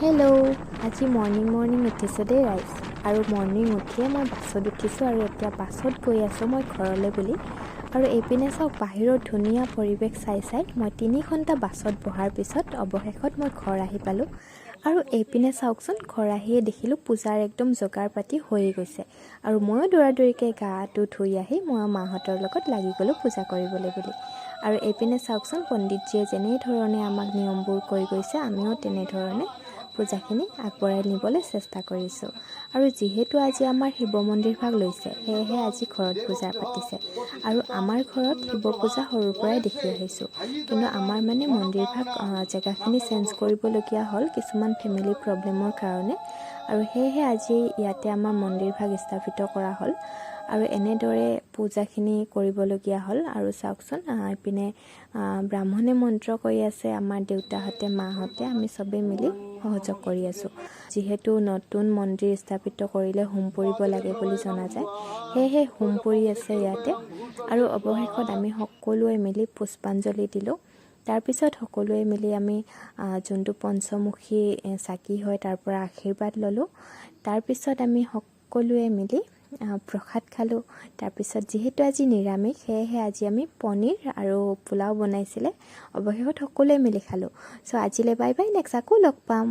Hello', আজি morning উঠিছোঁ দেই ৰাইজ। আৰু মৰ্ণিং উঠিয়ে মই বাছত উঠিছোঁ আৰু এতিয়া বাছত গৈ আছোঁ মই ঘৰলৈ বুলি। আৰু এইপিনে চাওক, বাহিৰৰ ধুনীয়া পৰিৱেশ চাই মই 3 ঘণ্টা বাছত বহাৰ পিছত অৱশেষত মই ঘৰ আহি পালোঁ। আৰু এইপিনে চাওকচোন, ঘৰ আহিয়ে দেখিলোঁ পূজাৰ একদম যোগাৰ পাতি হৈয়ে গৈছে। আৰু ময়ো দৌৰাদৌৰিকৈ গাটো ধুই আহি মই মাহঁতৰ লগত লাগি গ'লোঁ পূজা কৰিবলৈ বুলি। আৰু এইপিনে চাওকচোন, পণ্ডিতজীয়ে যেনেধৰণে আমাক নিয়মবোৰ কৈ গৈছে, আমিও তেনেধৰণে পূজাখিনি আগবঢ়াই নিবলৈ চেষ্টা কৰিছোঁ। আৰু যিহেতু আজি আমাৰ শিৱ মন্দিৰ ভাগ লৈছে, সেয়েহে আজি ঘৰত পূজা পাতিছে। আৰু আমাৰ ঘৰত শিৱ পূজা সৰুৰ পৰাই দেখি আহিছোঁ, কিন্তু আমাৰ মানে মন্দিৰ ভাগ জেগাখিনি চেঞ্জ কৰিবলগীয়া হ'ল কিছুমান ফেমিলি প্ৰব্লেমৰ কাৰণে। আৰু সেয়েহে আজি ইয়াতে আমাৰ মন্দিৰ ভাগ স্থাপিত কৰা হ'ল আৰু এনেদৰে পূজাখিনি কৰিবলগীয়া হ'ল। আৰু চাওকচোন, এইপিনে ব্ৰাহ্মণে মন্ত্ৰ কৰি আছে, আমাৰ দেউতাহঁতে মাহঁতে আমি চবেই মিলি সহযোগ কৰি আছোঁ। যিহেতু নতুন মন্দিৰ স্থাপিত কৰিলে হোম পুৰিব লাগে বুলি জনা যায়, সেয়েহে হোম পুৰি আছে ইয়াতে। আৰু অৱশেষত আমি সকলোৱে মিলি পুষ্পাঞ্জলি দিলোঁ। তাৰপিছত সকলোৱে মিলি আমি যোনটো পঞ্চমুখী চাকি হয় তাৰ পৰা আশীৰ্বাদ ল'লোঁ। তাৰপিছত আমি সকলোৱে মিলি প্ৰসাদ খালোঁ। তাৰপিছত যিহেতু আজি নিৰামিষ, সেয়েহে আজি আমি পনীৰ আৰু পোলাও বনাইছিলে। অৱশেষত সকলোৱে মিলি খালোঁ। চ' আজিলৈ বাই বাই, নেক্সট আকৌ লগ পাম।